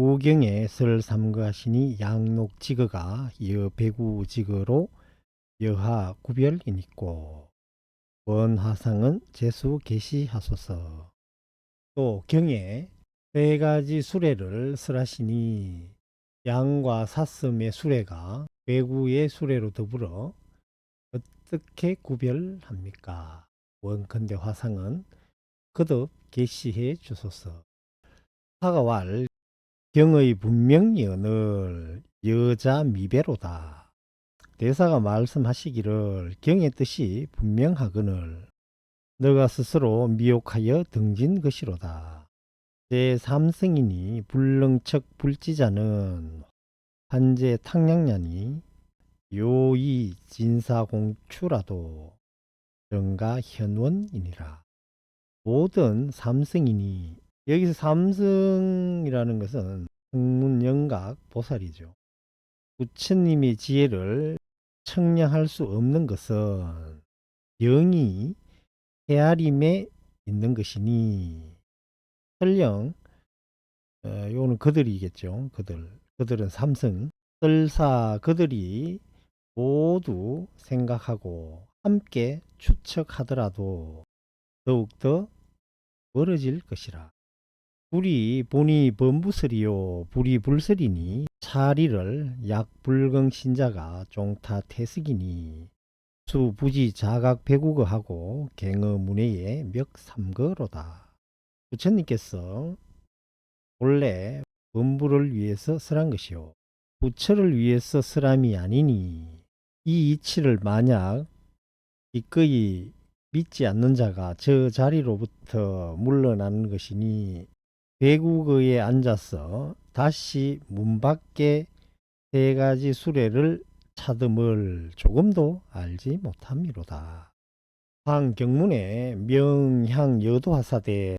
우경에 설 삼거하시니 양록지거가 여배구지거로 여하 구별이니고 원화상은 재수 계시하소서. 또 경에 세 가지 수레를 설하시니 양과 사슴의 수레가 배구의 수레로 더불어 어떻게 구별합니까? 원컨대 화상은 거듭 계시해 주소서. 하가왈 경의 분명이언을 여자 미배로다. 대사가 말씀하시기를 경의 뜻이 분명하거늘 너가 스스로 미혹하여 등진 것이로다. 제3승이니 불능척 불지자는 한제 탕량냐니 요이 진사공추라도 정가 현원이니라. 모든 삼승이니 여기서 삼승이라는 것은 승문영각 보살이죠. 부처님의 지혜를 청량할 수 없는 것은 영이 헤아림에 있는 것이니 설령 요거는 그들이겠죠. 그들은 삼승 설사 그들이 모두 생각하고 함께 추측하더라도 더욱더 멀어질 것이라. 불이 본이 범부설이요 불이 불설이니 차리를 약불경신자가 종타 태석이니 수부지 자각 배국어하고 갱어 문해의 멱삼거로다. 부처님께서 본래 범부를 위해서 설한 것이요 부처를 위해서 설함이 아니니 이 이치를 만약 기꺼이 믿지 않는 자가 저 자리로부터 물러나는 것이니 배국의에 앉아서 다시 문 밖에 세 가지 수레를 차듬을 조금도 알지 못함이로다. 황경문의 명향여도하사대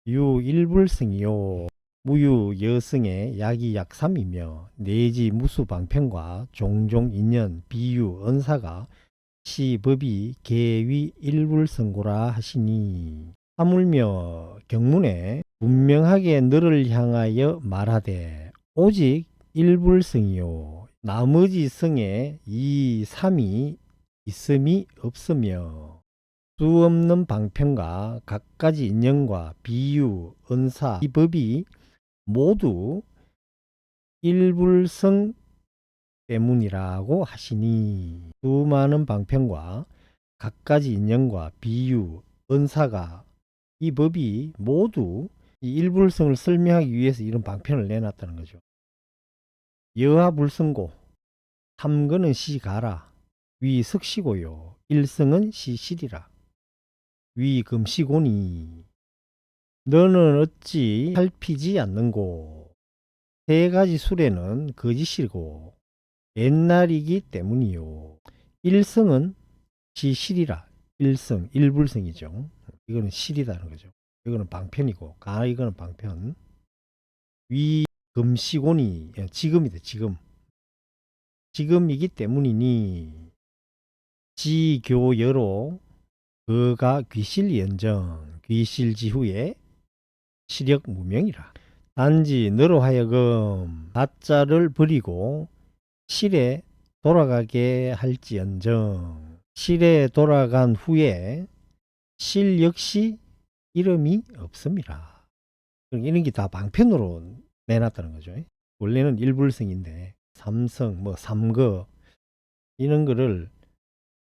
유일불승이요 무유여승의 약이약삼이며 내지 무수방편과 종종 인연 비유 언사가 시법이 계위 일불성고라 하시니 하물며 경문에 분명하게 너를 향하여 말하되 오직 일불성이요 나머지 성에 이 삼이 있음이 없으며 수 없는 방편과 각가지 인연과 비유, 언사, 이 법이 모두 일불성 때문이라고 하시니 수많은 방편과 각가지 인연과 비유, 언사가 이 법이 모두 이 일불성을 설명하기 위해서 이런 방편을 내놨다는 거죠. 여하불성고 삼거는 시가라 위석시고요 일성은 시실이라 위금시고니 너는 어찌 살피지 않는고 세 가지 수레는 거짓이고 옛날이기 때문이요. 일성은 시실이라 일성 일불성이죠. 이거는 실이다는 거죠. 이거는 방편이고 이거는 방편. 위 금시곤이 지금이다 지금. 지금이기 때문이니 지교여로 그가 귀실연정 귀실지후에 시력 무명이라. 단지 너로 하여금 가짜를 버리고 실에 돌아가게 할지언정 실에 돌아간 후에 실 역시 이름이 없습니다. 이런 게 다 방편으로 내놨다는 거죠. 원래는 일불성인데 삼성 뭐 삼거 이런 거를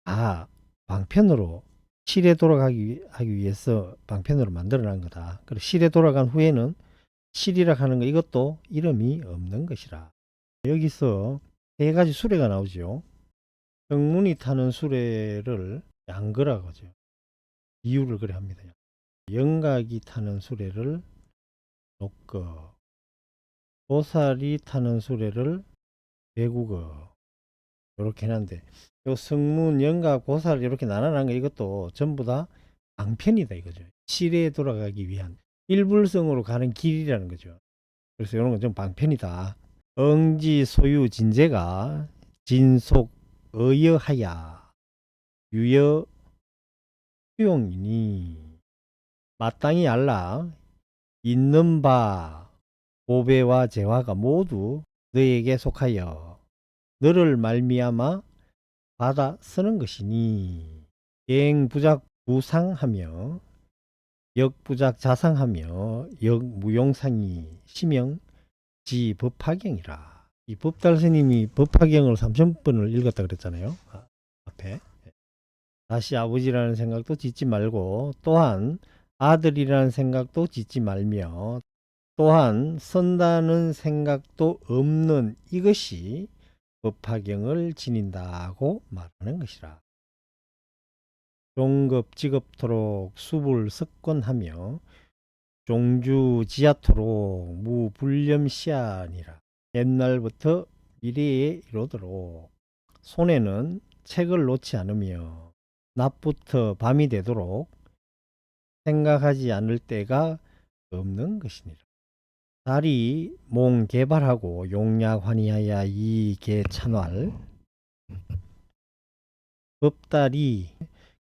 다 방편으로 실에 돌아가기 하기 위해서 방편으로 만들어 놓은 거다. 그리고 실에 돌아간 후에는 실이라 하는 거 이것도 이름이 없는 것이라. 여기서 세 가지 수레가 나오죠. 정문이 타는 수레를 양거라고 하죠. 비유를 그래 합니다. 영각이 타는 수레를 녹거, 보살이 타는 수레를 배국어 이렇게 해놨는데 요 성문, 영각, 보살 이렇게 나눠놓은 거 이것도 전부 다 방편이다 이거죠. 실에 돌아가기 위한 일불성으로 가는 길이라는 거죠. 그래서 이런 건 좀 방편이다. 응지 소유 진제가 진속 의여하야 유여 수용이니 마땅히 알라 있는 바 보배와 재화가 모두 너에게 속하여 너를 말미암아 받아 쓰는 것이니 계행부작 부상하며 역부작 자상하며 역무용상이 심영지 법화경이라. 이 법달 스님이 법화경을 3000번을 읽었다 그랬잖아요. 앞에. 다시 아버지라는 생각도 짓지 말고 또한 아들이라는 생각도 짓지 말며 또한 선다는 생각도 없는 이것이 법화경을 지닌다고 말하는 것이라. 종급지급토록 수불 석권하며 종주지하토록 무불념시하니라. 옛날부터 미래에 이르도록 손에는 책을 놓지 않으며 낮부터 밤이 되도록 생각하지 않을 때가 없는 것이니라. 달이 몽 개발하고 용약환희하야 이 개찬활. 법달이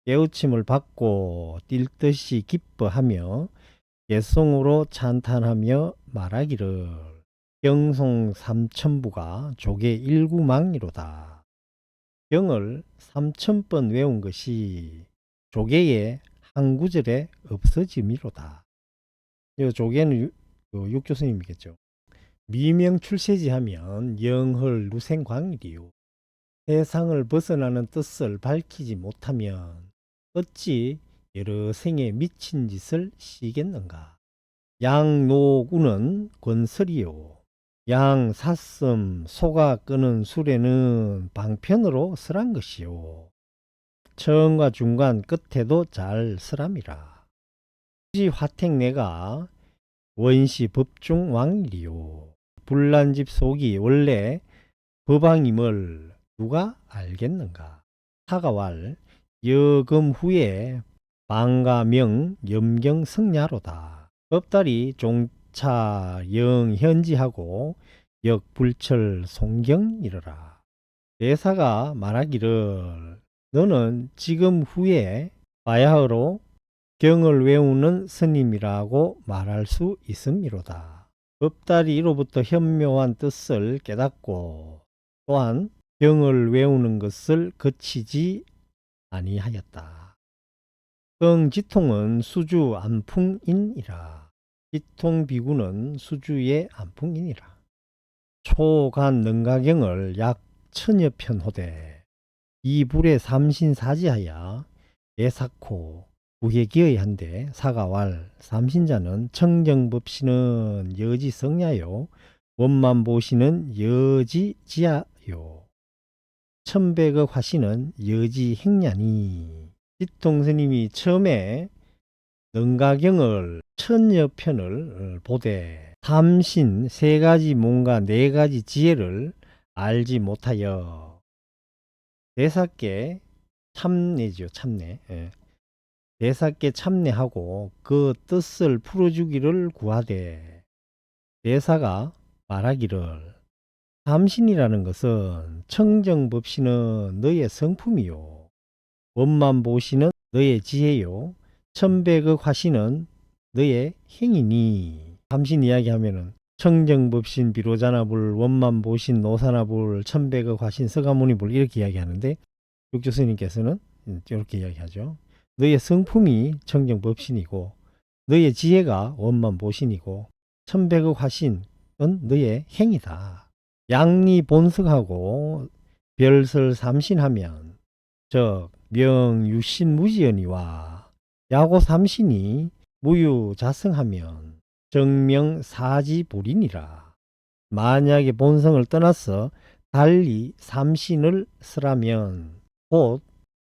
깨우침을 받고 뛸 듯이 기뻐하며 개성으로 찬탄하며 말하기를 경송 삼천부가 조계 일구망이로다. 경을 3000번 외운 것이 조계의 한 구절에 없어짐이로다. 이 조계는 육조스님이겠죠. 미명출세지하면 영헐 누생광일이요. 세상을 벗어나는 뜻을 밝히지 못하면 어찌 여러 생에 미친 짓을 시겠는가. 양노구는 권설이요. 양사슴 소가 끄는 술에는 방편으로 설한 것이요. 처음과 중간 끝에도 잘 설함이라. 화택내가 원시 법중 왕일이요. 불난집 속이 원래 법왕임을 누가 알겠는가. 사가왈 여금 후에 방가명 염경 성야로다. 법달이 종차 영현지하고 역불철 송경이러라. 대사가 말하기를 너는 지금 후에 바야흐로 경을 외우는 스님이라고 말할 수 있음이로다. 법달이 이로부터 현묘한 뜻을 깨닫고 또한 경을 외우는 것을 거치지 아니하였다. 성지통은 수주 안풍인이라. 지통비구는 수주의 안풍인이라. 초간 능가경을 약 1000여 편 호되 이불에 삼신사지하야 예사코 구해기의한데 사가왈 삼신자는 청정법시는 여지성야요 원만보시는 여지지야요 천백억 화시는 여지행냐니. 지통스님이 처음에 능가경을 1000여 편을 보되 삼신 3가지 뭔가 4가지 지혜를 알지 못하여 대사께 참내죠. 참내. 대사께 참내하고 그 뜻을 풀어주기를 구하되 대사가 말하기를 삼신이라는 것은 청정법시는 너의 성품이요. 원만보시는 너의 지혜요. 천백억 화시는 너의 행이니. 삼신 이야기하면은 청정법신 비로자나불 원만보신 노사나불 천백억 화신 서가모니불 이렇게 이야기하는데 육조스님께서는 이렇게 이야기하죠. 너의 성품이 청정법신이고 너의 지혜가 원만보신이고 천백억 화신은 너의 행이다. 양리본석하고 별설 삼신하면 즉 명유신무지연이와 야고삼신이 무유자성하면 정명사지불인이라. 만약에 본성을 떠나서 달리 삼신을 쓰라면 곧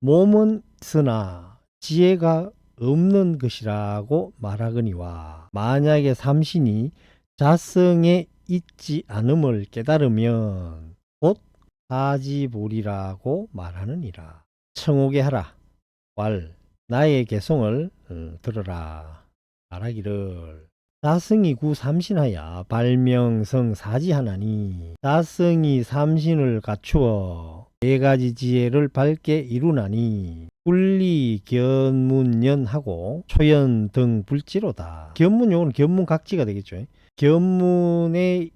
몸은 쓰나 지혜가 없는 것이라고 말하거니와 만약에 삼신이 자성에 있지 않음을 깨달으면 곧 사지불이라고 말하느니라. 청오게 하라. 왈 나의 개송을 들어라. 말하기를 자성이 구 삼신하야 발명성 사지하나니 자성이 삼신을 갖추어 4가지 지혜를 밝게 이루나니 분리 견문연하고 초연 등 불지로다. 견문 요건 견문각지가 되겠죠. 견문의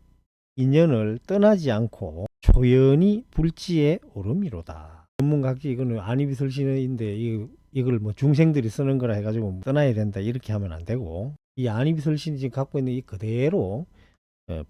인연을 떠나지 않고 초연히 불지에 오름이로다. 견문각지 이거는 안이비설신인데 이걸 뭐 중생들이 쓰는 거라 해가지고 떠나야 된다 이렇게 하면 안 되고, 이 안이비설신이 지금 갖고 있는 이 그대로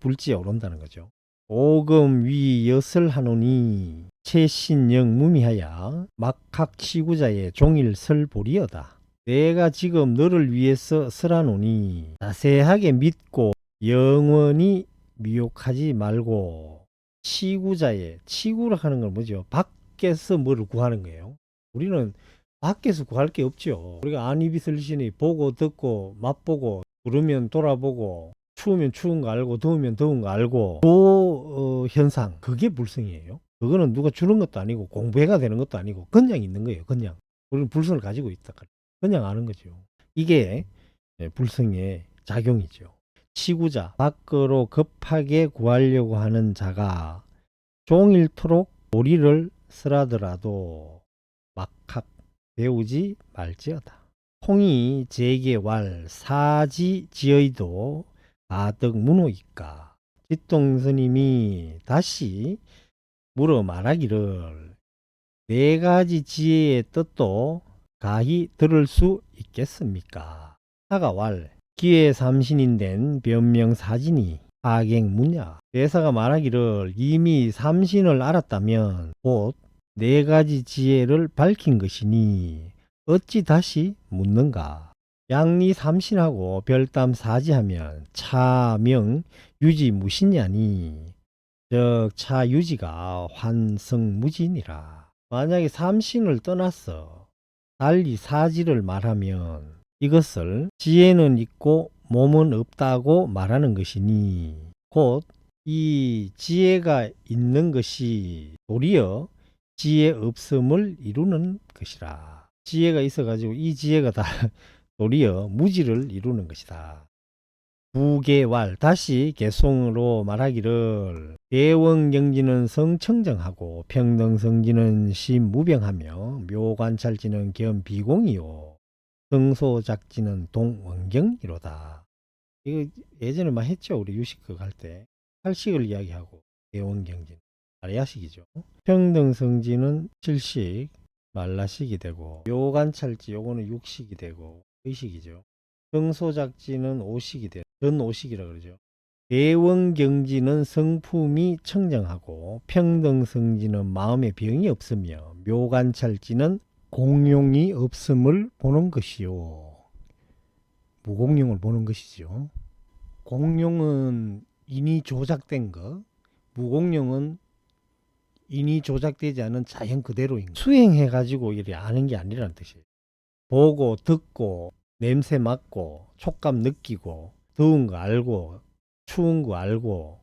불지에 오른다는 거죠. 오금 위 엿을 하노니 채신영 무미하야 막학치구자의 종일 설보리여다. 내가 지금 너를 위해서 설하노니 자세하게 믿고 영원히 미혹하지 말고, 치구자의, 치구라 하는 건 뭐죠? 밖에서 뭐를 구하는 거예요. 우리는 밖에서 구할 게 없죠. 우리가 안이비설신이 보고 듣고 맛보고 부르면 돌아보고 추우면 추운 거 알고 더우면 더운 거 알고 그 현상, 그게 불성이에요. 그거는 누가 주는 것도 아니고 공부해가 되는 것도 아니고 그냥 있는 거예요. 그냥 우리는 불성을 가지고 있다. 그냥 아는 거죠. 이게 불성의 작용이죠. 치구자, 밖으로 급하게 구하려고 하는 자가 종일토록 도리를 쓰라더라도 막학 배우지 말지어다. 홍이 제계왈 사지지의도 가덕문호이까. 지똥스님이 다시 물어 말하기를, 네 가지 지혜의 뜻도 가히 들을 수 있겠습니까? 사가왈 기회 삼신인 된 변명사진이 하객무냐. 대사가 말하기를, 이미 삼신을 알았다면 곧 네 가지 지혜를 밝힌 것이니 어찌 다시 묻는가. 양리 삼신하고 별담 사지하면 차명 유지 무신냐니, 즉 차유지가 환성무진이라. 만약에 삼신을 떠났어 달리 사지를 말하면 이것을 지혜는 있고 몸은 없다고 말하는 것이니, 곧 이 지혜가 있는 것이 도리어 지혜 없음을 이루는 것이라. 지혜가 있어 가지고 이 지혜가 다 도리어 무지를 이루는 것이다. 부계왈 다시 개송으로 말하기를, 대원경지는 성청정하고 평등성지는 심무병하며 묘관찰지는 겸비공이요 성소작지는 동원경이로다. 이거 예전에 막 했죠. 우리 유식극 할 때 팔식을 이야기하고 대원경지 아래야식이죠. 평등성지는 칠식 말라식이 되고, 묘관찰지 요거는 육식이 되고 의식이죠. 성소작지는 오식이 되고 전오식이라 그러죠. 대원경지는 성품이 청정하고 평등성지는 마음에 병이 없으며 묘관찰지는 공용이 없음을 보는 것이요. 무공용을 보는 것이죠. 공용은 인이 조작된 것, 무공용은 인이 조작되지 않은 자연 그대로인 것. 수행해 가지고 이렇게 아는 게 아니라는 뜻이에요. 보고 듣고 냄새 맡고 촉감 느끼고 더운 거 알고 추운 거 알고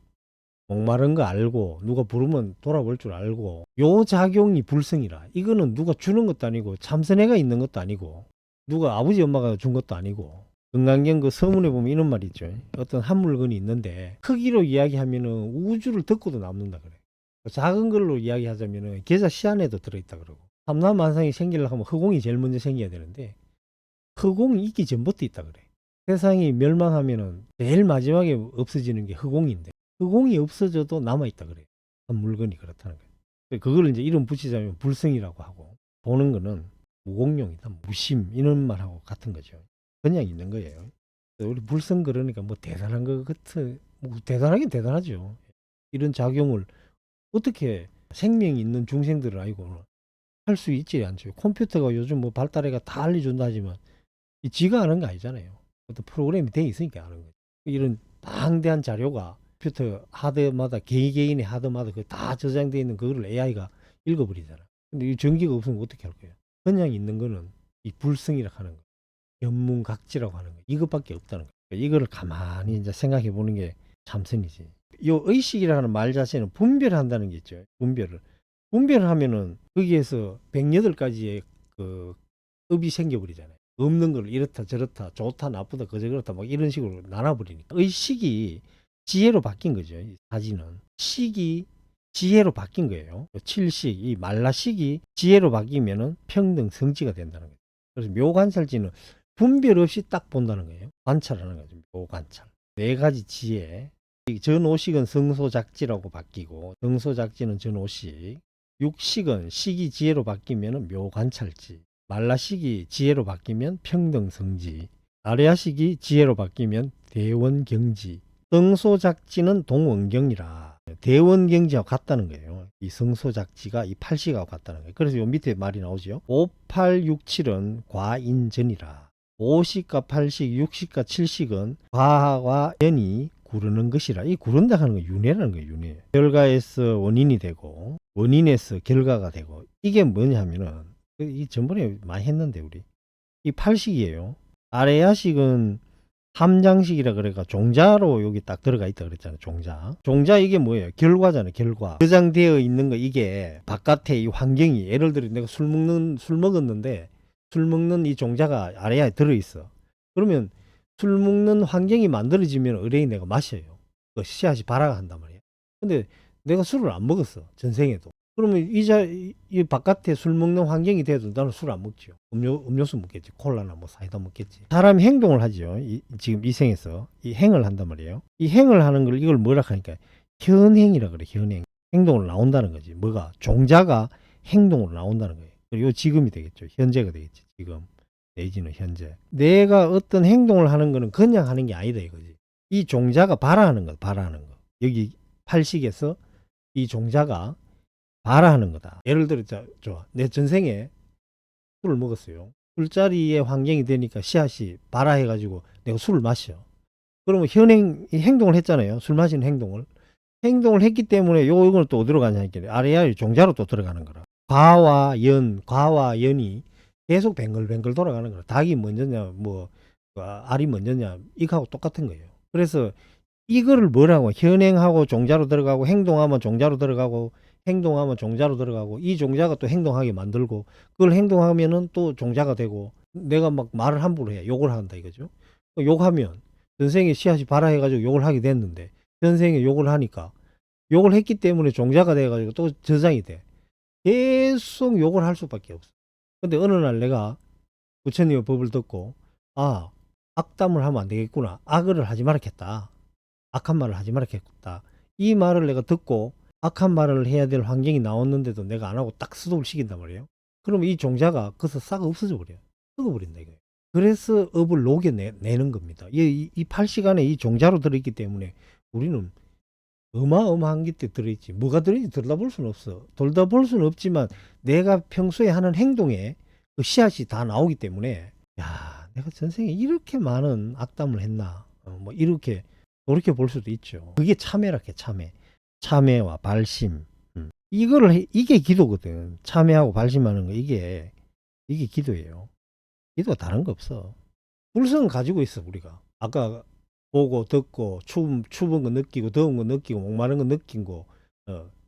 목마른 거 알고 누가 부르면 돌아볼 줄 알고, 요 작용이 불성이라. 이거는 누가 주는 것도 아니고 참선해가 있는 것도 아니고 누가 아버지 엄마가 준 것도 아니고. 금강경 그 서문에 보면 이런 말이 있죠. 어떤 한 물건이 있는데 크기로 이야기하면은 우주를 덮고도 남는다 그래. 작은 걸로 이야기하자면은 계좌 시 안에도 들어있다 그러고. 삼라만상이 생기려고 하면 허공이 제일 먼저 생겨야 되는데 허공이 있기 전부터 있다 그래. 세상이 멸망하면은 제일 마지막에 없어지는 게 허공인데 허공이 없어져도 남아있다 그래. 한 물건이 그렇다는 거예요. 그걸 이제 이름 붙이자면 불성이라고 하고, 보는 거는 무공용이다, 무심, 이런 말하고 같은 거죠. 그냥 있는 거예요. 우리 불성 그러니까 뭐 대단한 것 같아. 뭐 대단하긴 대단하죠. 이런 작용을 어떻게 생명이 있는 중생들은 아니고 할 수 있지 않죠. 컴퓨터가 요즘 뭐 발달해가 다 알려준다 하지만 지가 아는 거 아니잖아요. 어떤 프로그램이 돼 있으니까 아는 거예요. 이런 방대한 자료가 컴퓨터 하드마다 개인의 하드마다 그 다 저장되어 있는 그거를 AI가 읽어버리잖아. 근데 이 전기가 없으면 어떻게 할 거예요? 그냥 있는 거는 이 불성이라고 하는 거, 견문각지라고 하는 거, 이것밖에 없다는 거예요. 그러니까 이거를 가만히 이제 생각해 보는 게 참선이지. 요 의식이라는 말 자체는 분별한다는 게 있죠. 분별을 하면은 거기에서 108가지의 그 업이 생겨버리잖아요. 없는 걸 이렇다 저렇다 좋다 나쁘다 그저 그렇다 막 이런 식으로 나눠버리니까 의식이 지혜로 바뀐 거죠. 이 사지는 식이 지혜로 바뀐 거예요. 칠식, 이 말라식이 지혜로 바뀌면은 평등 성지가 된다는 거예요. 그래서 묘관찰지는 분별 없이 딱 본다는 거예요. 관찰하는 거죠. 묘관찰. 네 가지 지혜. 전오식은 성소작지라고 바뀌고 정소작지는 전오식. 육식은 식이지혜로 바뀌면 묘관찰지. 말라식이 지혜로 바뀌면 평등성지. 아레아식이 지혜로 바뀌면 대원경지. 성소작지는 동원경이라 대원경지하고 같다는 거예요. 이 성소작지가 이 팔식하고 같다는 거예요. 그래서 요 밑에 말이 나오죠. 5, 8, 6, 7은 과인전이라. 5식과 8식, 6식과 7식은 과와 연이 구르는 것이라. 이 구른다 하는 건 윤회라는 거예요. 윤회. 결과에서 원인이 되고 원인에서 결과가 되고, 이게 뭐냐면은 이 전번에 많이 했는데 우리 이 팔식이에요. 아레야식은 함장식이라 그래가 종자로 여기 딱 들어가 있다 그랬잖아요. 종자 이게 뭐예요? 결과잖아요. 결과. 저장되어 있는 거, 이게 바깥에 이 환경이, 예를 들어 내가 술 먹었는데 술 먹는 이 종자가 아래에 들어 있어. 그러면 술 먹는 환경이 만들어지면 의뢰인 내가 마셔요. 그 씨앗이 발화한단 말이야. 근데 내가 술을 안 먹었어. 전생에도. 그러면 이 바깥에 술 먹는 환경이 돼도 나는 술 안 먹죠. 음료수 먹겠지. 콜라나 뭐 사이다 먹겠지. 사람이 행동을 하죠. 지금 이 생에서 이 행을 한단 말이에요. 이 행을 하는 걸, 이걸 뭐라 하니까 현행이라 그래. 현행. 행동으로 나온다는 거지. 뭐가? 종자가 행동으로 나온다는 거예요. 그리고 지금이 되겠죠. 현재가 되겠지. 지금 내지는 현재. 내가 어떤 행동을 하는 거는 그냥 하는 게 아니다 이거지. 이 종자가 발화하는 거. 여기 팔식에서 이 종자가 발화하는 거다. 예를 들어, 좋아. 내 전생에 술을 먹었어요. 술자리의 환경이 되니까 씨앗이 발화해가지고 내가 술을 마셔. 그러면 행동을 했잖아요. 술 마시는 행동을. 행동을 했기 때문에 요거는 또 어디로 가냐니까 아래야 종자로 또 들어가는 거라. 과와 연이 계속 뱅글뱅글 돌아가는 거라. 닭이 먼저냐, 알이 먼저냐, 이거하고 똑같은 거예요. 그래서 이거를 뭐라고, 현행하고 종자로 들어가고, 행동하면 종자로 들어가고, 행동하면 종자로 들어가고, 이 종자가 또 행동하게 만들고, 그걸 행동하면은 또 종자가 되고, 내가 막 말을 함부로 해. 욕을 한다 이거죠. 욕하면 전생에 씨앗이 발화해가지고 욕을 하게 됐는데, 전생에 욕을 하니까, 욕을 했기 때문에 종자가 돼가지고 또 저장이 돼. 계속 욕을 할 수밖에 없어. 근데 어느 날 내가 부처님의 법을 듣고, 악담을 하면 안 되겠구나. 악을 하지 말았겠다. 악한 말을 하지 말았겠다. 이 말을 내가 듣고 악한 말을 해야 될 환경이 나왔는데도 내가 안 하고 딱 스톱을 시킨단 말이에요. 그러면 이 종자가 거기서 싹 없어져 버려요. 썩어버린다 이거예요. 그래서 업을 녹여내는 겁니다. 이 8시간에 이 종자로 들어있기 때문에 우리는 어마어마한 게 들어있지. 뭐가 들어있지 들여다볼 수는 없어. 들여다볼 수는 없지만 내가 평소에 하는 행동에 그 씨앗이 다 나오기 때문에, 야, 내가 전생에 이렇게 많은 악담을 했나, 뭐 이렇게 그렇게 볼 수도 있죠. 그게 참회랄게. 참회와 발심. 이게 기도거든. 참회하고 발심하는 거, 이게 기도예요. 기도가 다른 거 없어. 불성은 가지고 있어 우리가. 아까 보고 듣고 추운 거 느끼고 더운 거 느끼고 목마른 거 느끼고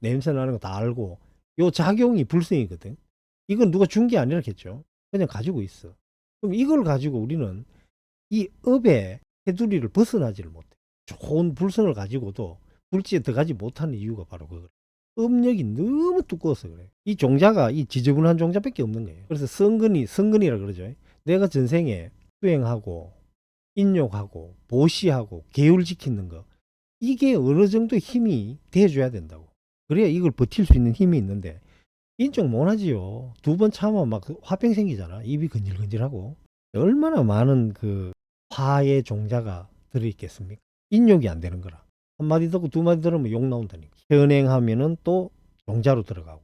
냄새 나는 거 다 알고, 요 작용이 불성이거든. 이건 누가 준 게 아니라겠죠. 그냥 가지고 있어. 그럼 이걸 가지고 우리는 이 업의 테두리를 벗어나지를 못해. 좋은 불성을 가지고도 불지에 들어가지 못하는 이유가 바로 그거예요. 업력이 너무 두꺼워서 그래. 이 종자가 이 지저분한 종자밖에 없는 거예요. 그래서 성근이라 그러죠. 내가 전생에 수행하고 인욕하고 보시하고 계율지키는 거, 이게 어느 정도 힘이 돼줘야 된다고. 그래야 이걸 버틸 수 있는 힘이 있는데 인정 못하지요. 2번 참으면 막 화병 생기잖아. 입이 근질근질하고. 얼마나 많은 그 화의 종자가 들어있겠습니까? 인욕이 안 되는 거라. 한마디 듣고 2마디 들으면 욕 나온다니까. 현행하면은 또 종자로 들어가고,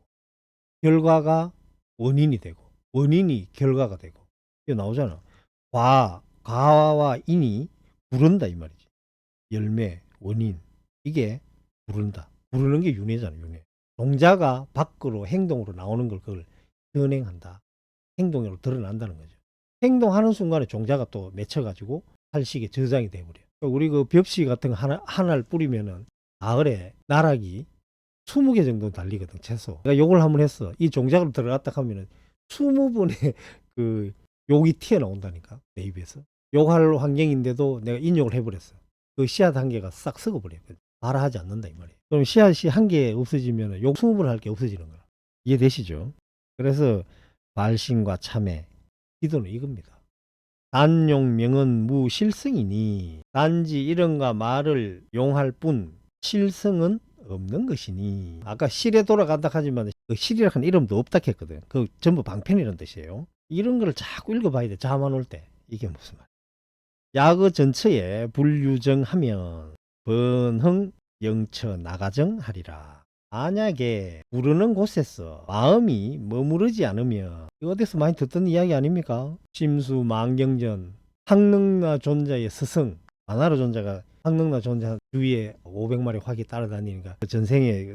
결과가 원인이 되고, 원인이 결과가 되고, 이거 나오잖아. 과와 인이 부른다 이 말이지. 열매, 원인, 이게 부른다. 부르는 게 윤회잖아. 윤회. 종자가 밖으로 행동으로 나오는 걸 그걸 현행한다. 행동으로 드러난다는 거죠. 행동하는 순간에 종자가 또 맺혀가지고 팔식에 저장이 돼버려요. 우리 그 벽시 같은 거 하나를 뿌리면은 가을에 나락이 20개 정도 달리거든, 최소. 내가 욕을 한번 했어. 이 종자로 들어갔다 하면은 20번의 그 욕이 튀어나온다니까, 내 입에서. 욕할 환경인데도 내가 인욕을 해버렸어. 그 씨앗 한 개가 싹 썩어버렸거든. 발화하지 않는다 이 말이에요. 그럼 씨앗이 한 개 없어지면 욕 20번 할 게 없어지는 거야. 이해되시죠? 그래서 발심과 참회, 기도는 이겁니다. 단용명은 무실성이니 단지 이름과 말을 용할 뿐 실성은 없는 것이니. 아까 실에 돌아간다 하지만 그 실이라는 이름도 없다 했거든. 그 전부 방편이라는 뜻이에요. 이런 걸 자꾸 읽어봐야 돼. 잠안 올 때. 이게 무슨 말? 야거 전처에 불유정하면 번흥 영처 나가정하리라. 만약에 부르는 곳에서 마음이 머무르지 않으면, 이거 어디서 많이 듣던 이야기 아닙니까? 심수 망경전 항능나 존자의 스승, 만화로 존자가 항능나 존자 주위에 500마리 화기 따라다니니까 그 전생에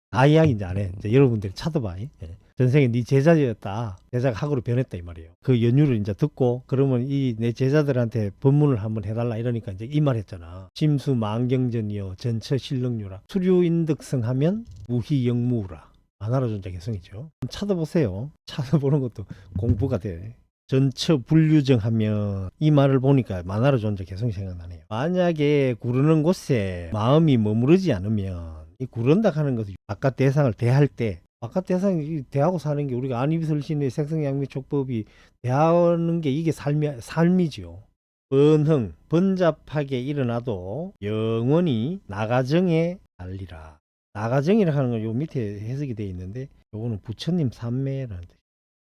다 이야기 이제 안 해. 이제 여러분들이 찾아봐. 예. 전생에 네 제자였다. 제자가 학으로 변했다 이 말이에요. 그 연유를 이제 듣고 그러면 이 내 제자들한테 법문을 한번 해달라 이러니까 이제 이 말 했잖아. 심수 망경전이요 전처 실능유라. 수류인득성 하면 무희영무라. 만화로 존자 개성이죠. 찾아보세요. 찾아보는 것도 공부가 돼. 전처 불유정하면 이 말을 보니까 만화로 존재 개성이 생각나네요. 만약에 구르는 곳에 마음이 머무르지 않으면, 이 구른다 하는 것은 바깥 대상을 대할 때, 바깥 대상이 대하고 사는 게 우리가 안이설신의 색성양미촉법이 대하는 게 이게 삶이지요. 번흥 번잡하게 일어나도 영원히 나가정에 달리라. 나가정이라 하는 건 요 밑에 해석이 되어 있는데 요거는 부처님 삼매라는 뜻.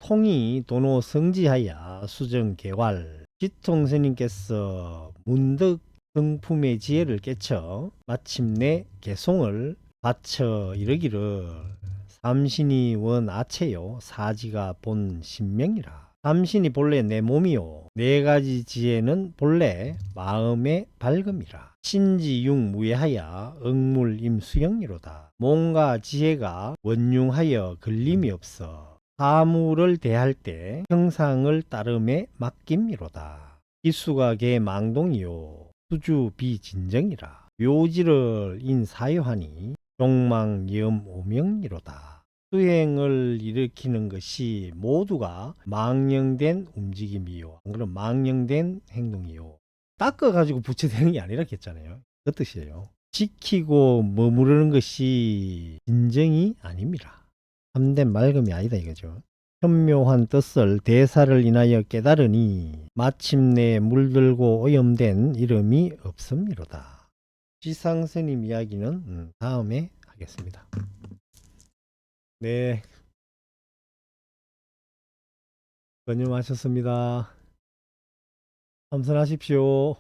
통이 도노 성지하야 수정 개활. 지통스님께서 문득 성품의 지혜를 깨쳐 마침내 개송을 바쳐 이르기를 삼신이 원 아체요 사지가 본 신명이라. 삼신이 본래 내 몸이요 네 가지 지혜는 본래 마음의 밝음이라. 신지융 무예하야 억물임 수영이로다. 몸과 지혜가 원융하여 걸림이 없어 사물을 대할 때 형상을 따름에 맡김이로다. 기수가 개 망동이요 수주 비진정이라. 묘지를 인사유하니 종망염 오명이로다. 수행을 일으키는 것이 모두가 망령된 움직임이요, 그럼 망령된 행동이요. 닦아가지고 부처되는 게 아니라 했잖아요. 그 뜻이에요. 지키고 머무르는 것이 진정이 아닙니다. 참된 맑음이 아니다 이거죠. 현묘한 뜻을 대사를 인하여 깨달으니 마침내 물들고 오염된 이름이 없음이로다. 지상스님 이야기는 다음에 하겠습니다. 네, 건념하셨습니다. 참선하십시오.